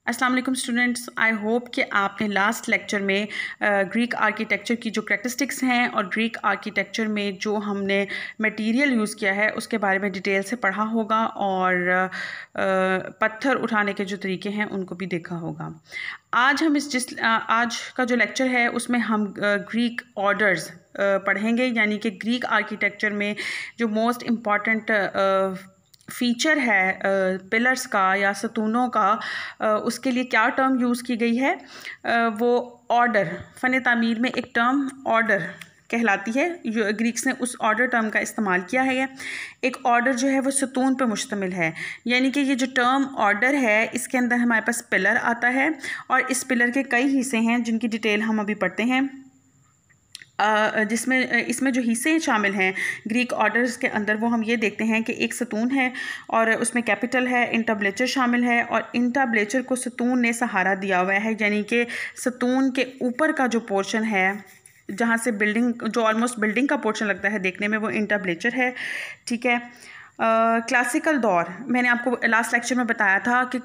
अस्सलाम वालेकुम students, I hope कि आपने लास्ट लेक्चर में ग्रीक आर्किटेक्चर की जो करैक्टरिस्टिक्स हैं और ग्रीक आर्किटेक्चर में जो हमने मटेरियल यूज़ किया है उसके बारे में डिटेल से पढ़ा होगा और पत्थर उठाने के जो तरीके हैं उनको भी देखा होगा। आज हम आज का जो लेक्चर है उसमें हम ग्रीक ऑर्डर्स पढ़ेंगे, यानी कि ग्रीक आर्किटेक्चर में जो मोस्ट इम्पॉर्टेंट फ़ीचर है पिलर्स का या सतूनों का, उसके लिए क्या टर्म यूज़ की गई है, वो ऑर्डर। फ़न तामीर में एक टर्म ऑर्डर कहलाती है, जो ग्रीक्स ने उस ऑर्डर टर्म का इस्तेमाल किया है। एक ऑर्डर जो है वो सतून पे मुश्तमिल है, यानी कि ये जो टर्म ऑर्डर है इसके अंदर हमारे पास पिलर आता है और इस पिलर के कई हिस्से हैं जिनकी डिटेल हम अभी पढ़ते हैं। इसमें जो हिस्से शामिल हैं ग्रीक ऑर्डर्स के अंदर, वो हम ये देखते हैं कि एक सतून है और उसमें कैपिटल है, इंटरब्लेचर शामिल है और इंटरब्लेचर को सतून ने सहारा दिया हुआ है, यानी कि सतून के ऊपर का जो पोर्शन है जहाँ से बिल्डिंग, जो ऑलमोस्ट बिल्डिंग का पोर्शन लगता है देखने में, वो इंटरब्लेचर है। ठीक है। क्लासिकल दौर, मैंने आपको लास्ट लेक्चर में बताया था कि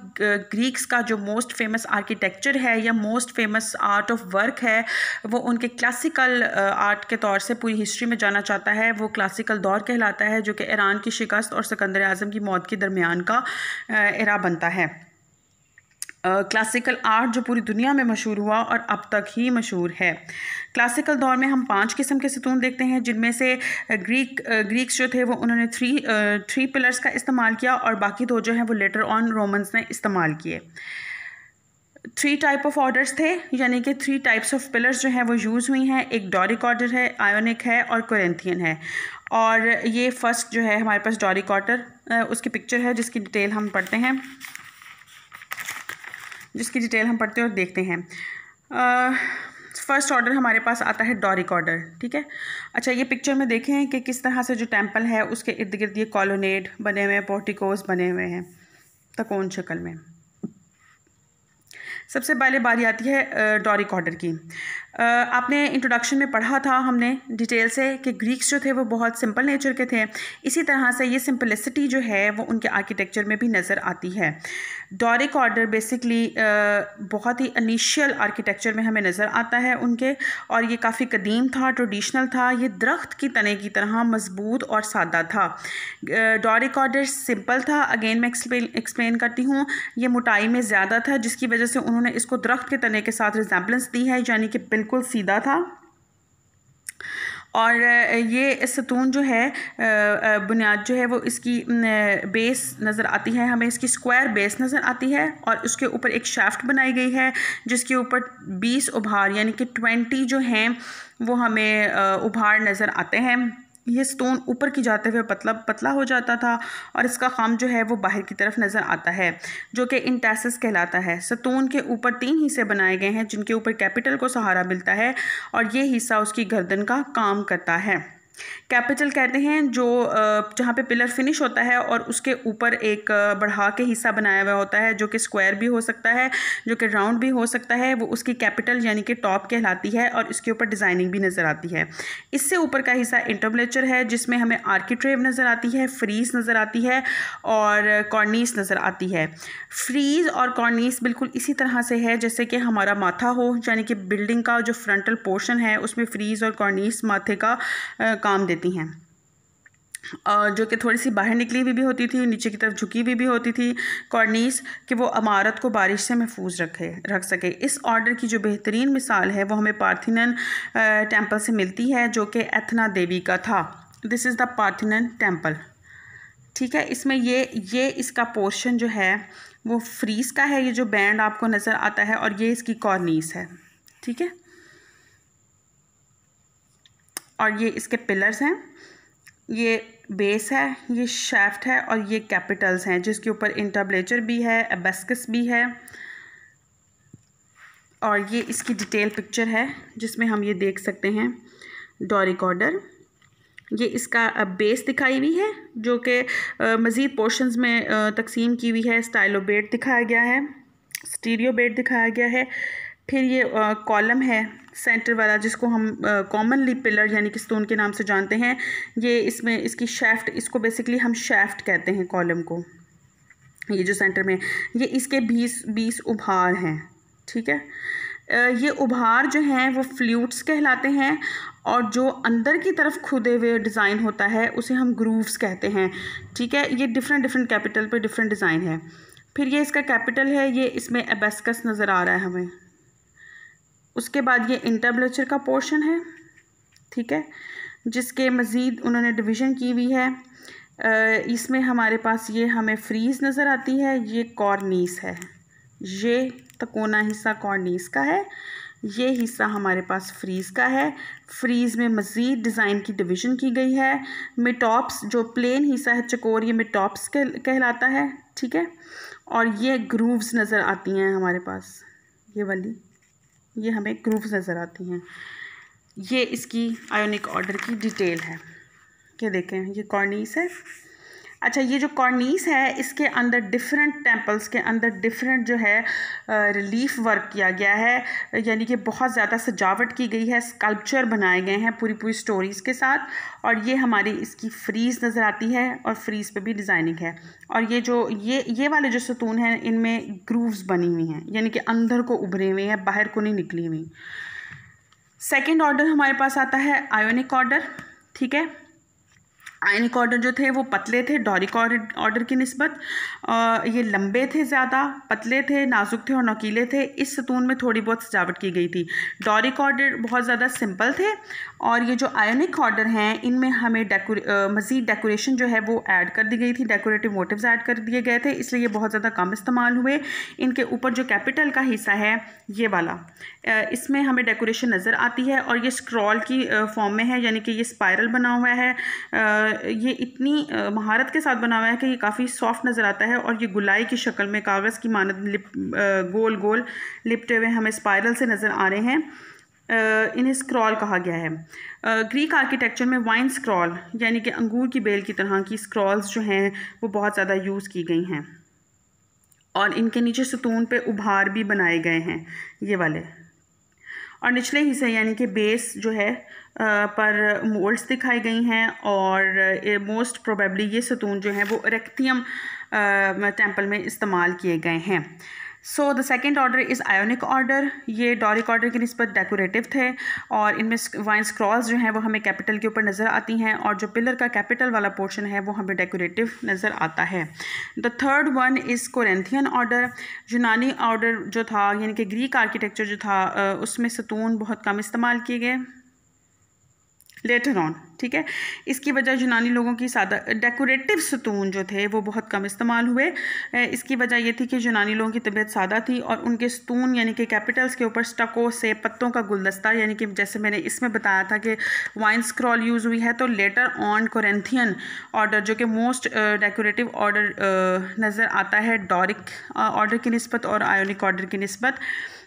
ग्रीक्स का जो मोस्ट फेमस आर्किटेक्चर है या most famous art of work है वो उनके क्लासिकल आर्ट के तौर से पूरी हिस्ट्री में जाना चाहता है। वो क्लासिकल दौर कहलाता है, जो कि ईरान की शिकस्त और सिकंदर आज़म की मौत के दरमियान का एरा बनता है। क्लासिकल आर्ट जो पूरी दुनिया में मशहूर हुआ और अब तक ही मशहूर है। क्लासिकल दौर में हम 5 किस्म के सतून देखते हैं, जिनमें से ग्रीक्स जो थे वो उन्होंने थ्री पिलर्स का इस्तेमाल किया और बाकी 2 जो हैं वो लेटर ऑन रोमन्स ने इस्तेमाल किए। 3 टाइप ऑफ ऑर्डर्स थे, यानी कि 3 टाइप्स ऑफ पिलर्स जो हैं वो यूज़ हुई हैं। एक डोरिक ऑर्डर है, आयोनिक है और कोरिंथियन है। और ये फर्स्ट जो है हमारे पास डोरिक ऑर्डर, उसकी पिक्चर है जिसकी डिटेल हम पढ़ते हैं और देखते हैं। फर्स्ट ऑर्डर हमारे पास आता है डोरिक ऑर्डर। ठीक है। अच्छा, ये पिक्चर में देखें कि किस तरह से जो टेंपल है उसके इर्द गिर्द ये कॉलोनेड बने हुए हैं, पोर्टिकोस बने हुए हैं त्रिकोण शक्ल में। सबसे पहले बारी आती है डोरिक ऑर्डर की। आपने इंट्रोडक्शन में पढ़ा था हमने डिटेल से कि ग्रीक्स जो थे वो बहुत सिंपल नेचर के थे। इसी तरह से ये सिंपलिसिटी जो है वो उनके आर्किटेक्चर में भी नज़र आती है। डोरिक ऑर्डर बेसिकली बहुत ही इनिशियल आर्किटेक्चर में हमें नज़र आता है उनके, और ये काफ़ी कदीम था, ट्रेडिशनल था। ये दरख्त की तने की तरह मजबूत और सादा था। डोरिक ऑर्डर सिंपल था, अगेन मैं एक्सप्लेन करती हूँ। ये मोटाई में ज़्यादा था, जिसकी वजह से उन्होंने इसको दरख्त के तने के साथ रिजेम्बलेंस दी है, यानी कि बिल्कुल सीधा था। और ये सतून जो है बुनियाद जो है वो इसकी बेस नज़र आती है हमें, इसकी स्क्वायर बेस नज़र आती है और उसके ऊपर एक शाफ्ट बनाई गई है जिसके ऊपर 20 उभार यानी कि 20 जो हैं वो हमें उभार नज़र आते हैं। ये स्टोन ऊपर की जाते हुए पतला हो जाता था और इसका खाम जो है वो बाहर की तरफ नज़र आता है, जो कि इंटैसिस कहलाता है। सतून के ऊपर 3 हिस्से बनाए गए हैं जिनके ऊपर कैपिटल को सहारा मिलता है और ये हिस्सा उसकी गर्दन का काम करता है। कैपिटल कहते हैं जो जहाँ पे पिलर फिनिश होता है और उसके ऊपर एक बढ़ा के हिस्सा बनाया हुआ होता है, जो कि स्क्वायर भी हो सकता है, जो कि राउंड भी हो सकता है। वो उसकी कैपिटल यानी कि टॉप कहलाती है और इसके ऊपर डिज़ाइनिंग भी नज़र आती है। इससे ऊपर का हिस्सा इंटरब्लेचर है, जिसमें हमें आर्किट्रेव नज़र आती है, फ्रीज नज़र आती है और कॉर्नीस नज़र आती है। फ्रीज और कॉर्नीस बिल्कुल इसी तरह से है जैसे कि हमारा माथा हो, यानी कि बिल्डिंग का जो फ्रंटल पोर्शन है उसमें फ्रीज और कॉर्नीस माथे का काम देती हैं, जो कि थोड़ी सी बाहर निकली हुई भी होती थी, नीचे की तरफ झुकी हुई भी होती थी कॉर्नीस, कि वो इमारत को बारिश से महफूज रख सके। इस ऑर्डर की जो बेहतरीन मिसाल है वो हमें पार्थिनन टेम्पल से मिलती है, जो कि एथना देवी का था। This is the Parthenon temple. ठीक है। इसमें ये इसका पोर्शन जो है वो फ्रीज का है, ये जो बैंड आपको नज़र आता है, और ये इसकी कॉर्नीस है। ठीक है। और ये इसके पिलर्स हैं, ये बेस है, ये शाफ्ट है और ये कैपिटल्स हैं जिसके ऊपर इंटरब्लेचर भी है, एबेस्कस भी है। और ये इसकी डिटेल पिक्चर है जिसमें हम ये देख सकते हैं डोरिक ऑर्डर। ये इसका बेस दिखाई हुई है जो कि मज़ीद पोर्शंस में तकसीम की हुई है। स्टाइलो बेड दिखाया गया है, स्टीरियो बेड दिखाया गया है। फिर ये कॉलम है सेंटर वाला, जिसको हम कॉमनली पिलर यानी कि स्टोन के नाम से जानते हैं। ये इसमें इसकी शाफ्ट, इसको बेसिकली हम शाफ्ट कहते हैं कॉलम को। ये जो सेंटर में, ये इसके 20 उभार हैं, ठीक है। ये उभार जो हैं वो फ्लूट्स कहलाते हैं, और जो अंदर की तरफ खुदे हुए डिज़ाइन होता है उसे हम ग्रूव्स कहते हैं, ठीक है। ये डिफरेंट कैपिटल पे डिफरेंट डिज़ाइन है। फिर ये इसका कैपिटल है, ये इसमें एबेस्कस नज़र आ रहा है हमें। उसके बाद ये इंटरब्लेचर का पोर्शन है, ठीक है, जिसके मज़ीद उन्होंने डिवीज़न की हुई है। इसमें हमारे पास ये हमें फ्रीज़ नज़र आती है, ये कॉर्नीस है, ये तकोना हिस्सा कॉर्नीस का है, ये हिस्सा हमारे पास फ्रीज़ का है। फ्रीज़ में मज़ीद डिज़ाइन की डिवीज़न की गई है। मिटॉप्स जो प्लेन हिस्सा है चकोर, ये मिटॉप्स कहलाता है, ठीक है। और ये ग्रूव्स नज़र आती हैं हमारे पास, ये वाली, ये हमें ग्रूव्स नज़र आती हैं। ये इसकी आयोनिक ऑर्डर की डिटेल है, ये देखें, ये कॉर्नीस है। अच्छा, ये जो कॉर्नीस है इसके अंदर डिफरेंट टेम्पल्स के अंदर डिफरेंट जो है रिलीफ वर्क किया गया है, यानी कि बहुत ज़्यादा सजावट की गई है, स्कल्पचर बनाए गए हैं पूरी स्टोरीज़ के साथ। और ये हमारी इसकी फ्रीज़ नज़र आती है, और फ्रीज़ पे भी डिज़ाइनिंग है। और ये जो ये वाले जो सतून हैं इनमें ग्रूव्स बनी हुई हैं, यानी कि अंदर को उभरे हुए हैं, बाहर को नहीं निकली हुई। सेकेंड ऑर्डर हमारे पास आता है आयोनिक ऑर्डर, ठीक है। आयनिक ऑर्डर जो थे वो पतले थे डोरिक ऑर्डर की निस्बत, ये लंबे थे, ज़्यादा पतले थे, नाजुक थे और नोकीले थे। इस सतून में थोड़ी बहुत सजावट की गई थी। डोरिक ऑर्डर बहुत ज़्यादा सिंपल थे, और ये जो आयोनिक ऑर्डर हैं इनमें हमें मज़ीद डेकोरेशन जो है वो ऐड कर दी गई थी, डेकोरेटिव मोटिव्स ऐड कर दिए गए थे, इसलिए ये बहुत ज़्यादा कम इस्तेमाल हुए। इनके ऊपर जो कैपिटल का हिस्सा है ये वाला, इसमें हमें डेकोरेशन नज़र आती है, और ये स्क्रॉल की फॉर्म में है, यानी कि ये स्पायरल बना हुआ है। ये इतनी महारत के साथ बना हुआ है कि ये काफ़ी सॉफ्ट नज़र आता है, और ये गुलाई की शक्ल में कागज़ की मानद गोल गोल लिपटे हुए हमें स्पायरल से नज़र आ रहे हैं। इन्हें स्क्रॉल कहा गया है। ग्रीक आर्किटेक्चर में वाइन स्क्रॉल यानी कि अंगूर की बेल की तरह की स्क्रॉल्स जो हैं वो बहुत ज़्यादा यूज़ की गई हैं, और इनके नीचे सतून पे उभार भी बनाए गए हैं ये वाले। और निचले हिस्से यानी कि बेस जो है पर मोल्ड्स दिखाई गई हैं, और मोस्ट प्रोबेबली ये सतून जो हैं वो रेक्टियम टेम्पल में इस्तेमाल किए गए हैं। So the second order is ionic order. ये डोरिक ऑर्डर की निस्बत डेकोरेटिव थे, और इनमें वाइन स्क्रॉल्स जो हैं वो हमें कैपिटल के ऊपर नज़र आती हैं, और जो पिलर का कैपिटल वाला पोर्शन है वो हमें डेकोरेटिव नज़र आता है। The third one is Corinthian order. यूनानी ऑर्डर जो था यानी कि ग्रीक आर्किटेक्चर जो था उसमें सतून बहुत कम इस्तेमाल किए गए लेटर ऑन, ठीक है। इसकी वजह यूनानी लोगों की सादा डेकोरेटिव सतून जो थे वो बहुत कम इस्तेमाल हुए। इसकी वजह ये थी कि यूनानी लोगों की तबीयत सादा थी, और उनके सतून यानी कि कैपिटल्स के ऊपर स्टको से पत्तों का गुलदस्ता, यानी कि जैसे मैंने इसमें बताया था कि वाइन स्क्रॉल यूज़ हुई है, तो लेटर ऑन कोरिंथियन ऑर्डर जो कि मोस्ट डेकोरेटिव ऑर्डर नज़र आता है डोरिक ऑर्डर की निस्बत और आयोनिक ऑर्डर की निस्बत।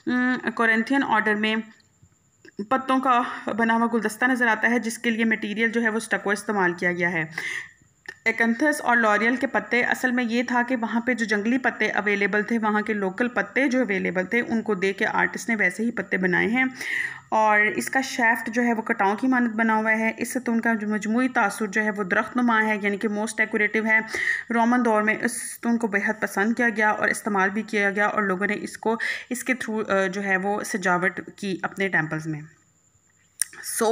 कोरिंथियन ऑर्डर में पत्तों का बना हुआ गुलदस्ता नज़र आता है, जिसके लिए मटेरियल जो है वो स्टको इस्तेमाल किया गया है। एकंथस और लॉरियल के पत्ते, असल में ये था कि वहाँ पे जो जंगली पत्ते अवेलेबल थे, वहाँ के लोकल पत्ते जो अवेलेबल थे उनको दे के आर्टिस्ट ने वैसे ही पत्ते बनाए हैं। और इसका शेफ्ट जो है वो कटाओं की मानद बना हुआ है। इस सतून का जो मजमूई तासुर जो है वो दरख्तनुमा है, यानी कि मोस्ट डेकोरेटिव है। रोमन दौर में इस सतून को बेहद पसंद किया गया और इस्तेमाल भी किया गया, और लोगों ने इसके थ्रू जो है वो सजावट की अपने टेम्पल्स में। So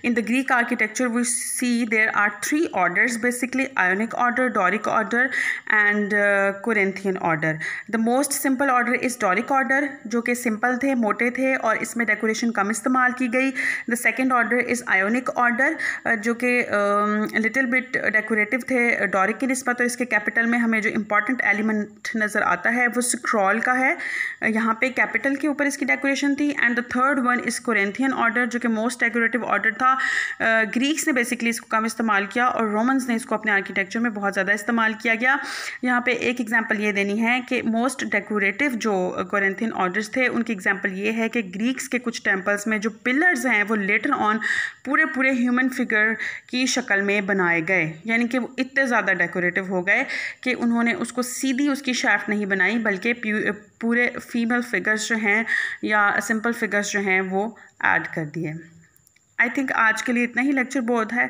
in the Greek architecture we see there are three orders basically: Ionic order, Doric order and Corinthian order. The most simple order is Doric order जो कि simple थे, मोटे थे और इसमें decoration कम इस्तेमाल की गई. The second order is Ionic order जो कि little bit decorative थे Doric की निस्बत, और इसके capital में हमें जो important element नज़र आता है वो scroll का है, यहाँ पे capital के ऊपर इसकी decoration थी. And the third one is Corinthian order जो कि most डेकोरेटिव ऑर्डर था. ग्रीक्स ने बेसिकली इसको कम इस्तेमाल किया और रोमन्स ने इसको अपने आर्किटेक्चर में बहुत ज़्यादा इस्तेमाल किया गया. यहाँ पे एक एग्जांपल ये देनी है कि मोस्ट डेकोरेटिव जो कोरिंथियन ऑर्डर्स थे उनकी एग्जांपल ये है कि ग्रीक्स के कुछ टेम्पल्स में जो पिलर्स हैं वो लेटर ऑन पूरे ह्यूमन फिगर की शक्ल में बनाए गए, यानी कि वो इतने ज़्यादा डेकोरेटिव हो गए कि उन्होंने उसको सीधी उसकी शेफ्ट नहीं बनाई, बल्कि पूरे फीमेल फिगर्स जो हैं या सिंपल फिगर्स जो हैं वो ऐड कर दिए. आई थिंक आज के लिए इतना ही लेक्चर बहुत है।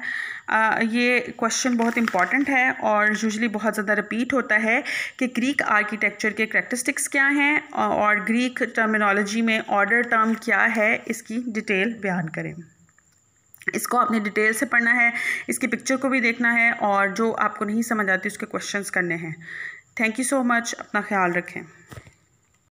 ये क्वेश्चन बहुत इंपॉर्टेंट है और यूजुअली बहुत ज़्यादा रिपीट होता है कि ग्रीक आर्किटेक्चर के करैक्टरिस्टिक्स क्या हैं और ग्रीक टर्मिनोलॉजी में ऑर्डर टर्म क्या है, इसकी डिटेल बयान करें। इसको आपने डिटेल से पढ़ना है, इसकी पिक्चर को भी देखना है और जो आपको नहीं समझ आती उसके क्वेश्चंस करने हैं। थैंक यू सो मच, अपना ख्याल रखें।